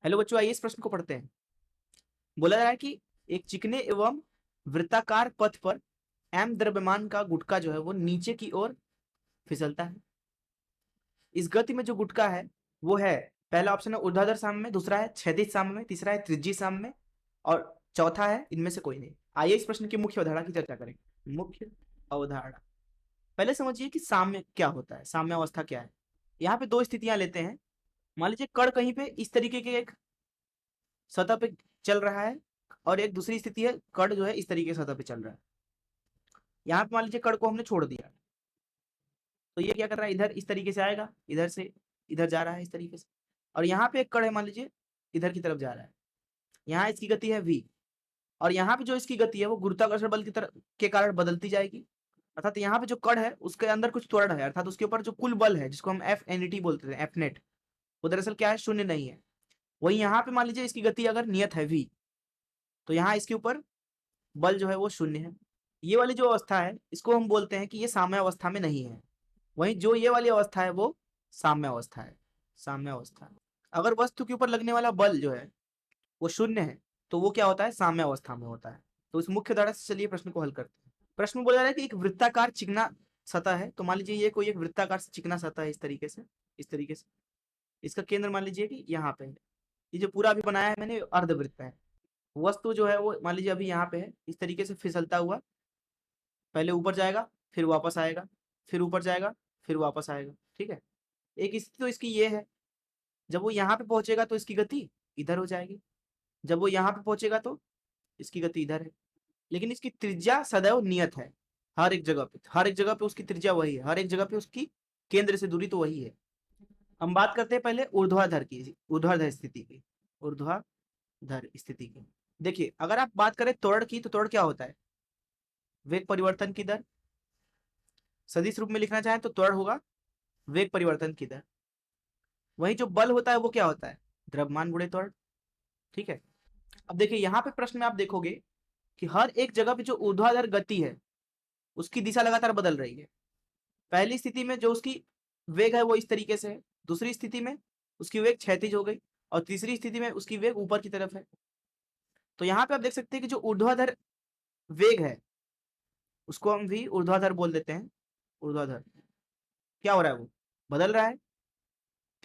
Hello बच्चों, आइए इस प्रश्न को पढ़ते हैं। बोला जा रहा है कि एक चिकने एवं वृत्ताकार पथ पर एम द्रव्यमान का गुटका जो है वो नीचे की ओर फिसलता है। इस गति में जो गुटका है वो है, पहला ऑप्शन है ऊर्ध्वाधर साम्य में, दूसरा है क्षैतिज साम्य में, तीसरा है त्रिज्यीय साम्य में और चौथा है इनमें से कोई नहीं। आइए इस प्रश्न की मुख्य अवधारणा की चर्चा करें। मुख्य अवधारणा, पहले समझिए कि साम्य क्या होता है, साम्य अवस्था क्या है। यहाँ पे दो स्थितियां लेते हैं। मान लीजिए कण कहीं पे इस तरीके के एक सतह पे चल रहा है और एक दूसरी स्थिति है कण जो है इस तरीके से सतह पे चल रहा है। यहाँ पे मान लीजिए कण को हमने छोड़ दिया, तो ये क्या कर रहा है, इधर इस तरीके से आएगा, इधर से इधर जा रहा है इस तरीके से। और यहाँ पे एक कण है, मान लीजिए इधर की तरफ जा रहा है, यहाँ इसकी गति है v और यहाँ पे जो इसकी गति है वो गुरुत्वाकर्षण बल की तरफ के कारण बदलती जाएगी। अर्थात यहाँ पे जो कण है उसके अंदर कुछ त्वरण है, अर्थात उसके ऊपर जो कुल बल है जिसको हम एफ एन बोलते थे, एफ नेट, वो दरअसल क्या है, शून्य नहीं है। वही यहाँ पे मान लीजिए इसकी गति अगर नियत है v, तो यहाँ इसके ऊपर बल जो है वो शून्य है। ये वाली जो अवस्था है इसको हम बोलते हैं कि ये साम्य अवस्था में नहीं है। वहीं जो ये वाली अवस्था है वो साम्य अवस्था है, साम्य अवस्था। अगर वस्तु के ऊपर लगने वाला बल जो है वो शून्य है तो वो क्या होता है, साम्य अवस्था में होता है। तो इस मुख्य धारा से चलिए प्रश्न को हल करते हैं। प्रश्न में बोला जा रहा है कि एक वृत्ताकार चिकना सतह है, तो मान लीजिए ये कोई एक वृत्ताकार चिकना सतह है, इस तरीके से, इस तरीके से। इसका केंद्र मान लीजिए कि यहाँ पे है। ये जो पूरा अभी बनाया है मैंने अर्धवृत्त है। वस्तु जो है वो मान लीजिए अभी यहाँ पे है, इस तरीके से फिसलता हुआ पहले ऊपर जाएगा, फिर वापस आएगा, फिर ऊपर जाएगा, फिर वापस आएगा। ठीक है, एक स्थिति तो इसकी ये है, जब वो यहाँ पे पहुंचेगा तो इसकी गति इधर हो जाएगी, जब वो यहाँ पे पहुंचेगा तो इसकी गति इधर है। लेकिन इसकी त्रिज्या सदैव नियत है, हर एक जगह पे, हर एक जगह पे उसकी त्रिज्या वही है, हर एक जगह पे उसकी केंद्र से दूरी तो वही है। हम बात करते हैं पहले ऊर्ध्वाधर की, ऊर्ध्वाधर स्थिति की, ऊर्ध्वाधर स्थिति की। देखिए अगर आप बात करें त्वरण की, तो त्वरण क्या होता है, वेग परिवर्तन की दर। सदिश रूप में लिखना चाहें तो त्वरण होगा वेग परिवर्तन की दर। वही जो बल होता है वो क्या होता है, द्रव्यमान गुणे त्वरण। ठीक है, अब देखिए यहाँ पे प्रश्न में आप देखोगे कि हर एक जगह पे जो ऊर्ध्वाधर गति है उसकी दिशा लगातार बदल रही है। पहली स्थिति में जो उसकी वेग है वो इस तरीके से है, दूसरी स्थिति में उसकी वेग क्षैतिज हो गई और तीसरी स्थिति में उसकी वेग ऊपर की तरफ है। तो यहाँ पे आप देख सकते हैं कि जो ऊर्ध्वाधर वेग है उसको हम भी ऊर्ध्वाधर बोल देते हैं। ऊर्ध्वाधर क्या हो रहा है, वो बदल रहा है,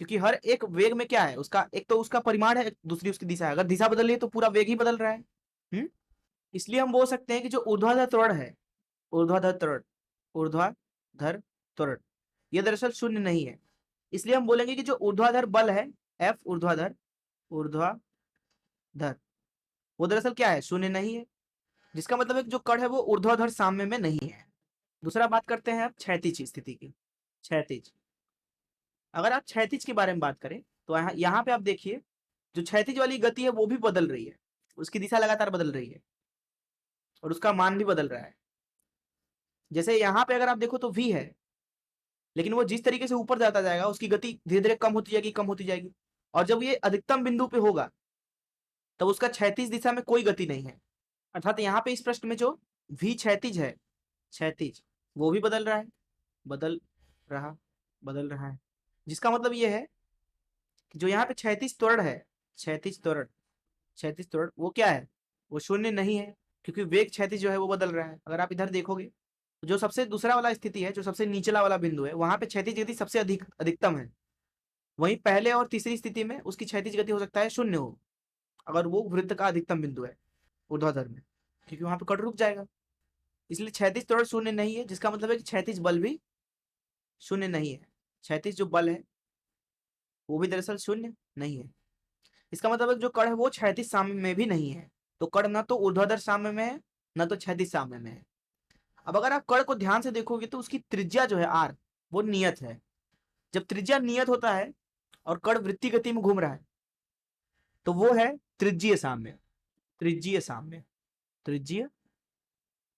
क्योंकि हर एक वेग में क्या है, उसका एक तो उसका परिमाण है, दूसरी उसकी दिशा है। अगर दिशा बदल रही है तो पूरा वेग ही बदल रहा है। इसलिए हम बोल सकते हैं कि जो ऊर्ध्वाधर त्वरण है, ऊर्ध्वाधर त्वरण, ऊर्ध्वाधर त्वरण, ये दरअसल शून्य नहीं है। इसलिए हम बोलेंगे कि जो ऊर्ध्वाधर बल है, एफ ऊर्ध्वाधर, ऊर्ध्वाधर, वो दरअसल क्या है, शून्य नहीं है। जिसका मतलब है कि जो कण है वो ऊर्ध्वाधर साम्य में नहीं है। दूसरा बात करते हैं अब क्षैतिज स्थिति की। क्षैतिज, अगर आप क्षैतिज के बारे में बात करें तो यहाँ पे आप देखिए जो क्षैतिज वाली गति है वो भी बदल रही है, उसकी दिशा लगातार बदल रही है और उसका मान भी बदल रहा है। जैसे यहाँ पे अगर आप देखो तो v है, लेकिन वो जिस तरीके से ऊपर जाता जाएगा उसकी गति धीरे धीरे कम होती जाएगी, कम होती जाएगी, और जब ये अधिकतम बिंदु पे होगा तब उसका क्षैतिज दिशा में कोई गति नहीं है। अर्थात यहाँ पे इस प्रश्न में जो v क्षैतिज है, क्षैतिज, वो भी बदल रहा है, बदल रहा, बदल रहा है। जिसका मतलब ये है कि जो यहाँ पे क्षैतिज त्वरण है, क्षैतिज त्वरण, क्षैतिज त्वरण वो क्या है, वो शून्य नहीं है, क्योंकि वेग क्षैतिज जो है वो बदल रहा है। अगर आप इधर देखोगे तो जो सबसे दूसरा वाला स्थिति है, जो सबसे निचला वाला बिंदु है, वहां पे क्षैतिज गति सबसे अधिकतम है। वहीं पहले और तीसरी स्थिति में उसकी क्षैतिज गति हो सकता है शून्य हो, अगर वो वृत्त का अधिकतम बिंदु है ऊर्ध्वाधर में, क्योंकि वहां पे कण रुक जाएगा। इसलिए क्षैतिज त्वरण शून्य नहीं है, जिसका मतलब है कि क्षैतिज बल भी शून्य नहीं है। क्षैतिज जो बल है वो भी दरअसल शून्य नहीं है। इसका मतलब है कि जो कण है वो क्षैतिज साम्य में भी नहीं है। तो कण न तो ऊर्ध्वाधर साम्य में है, न तो क्षैतिज साम्य में है। अब अगर आप कण को ध्यान से देखोगे तो उसकी त्रिज्या जो है आर, वो नियत है। जब त्रिज्या नियत होता है और कण वृत्तीय गति में घूम रहा है तो वो है त्रिज्यीय साम्य, त्रिज्यीय साम्य, त्रिज्यीय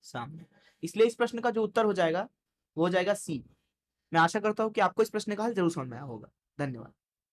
साम्य। इसलिए इस प्रश्न का जो उत्तर हो जाएगा वो हो जाएगा सी। मैं आशा करता हूं कि आपको इस प्रश्न का हल जरूर समझ में आया होगा। धन्यवाद।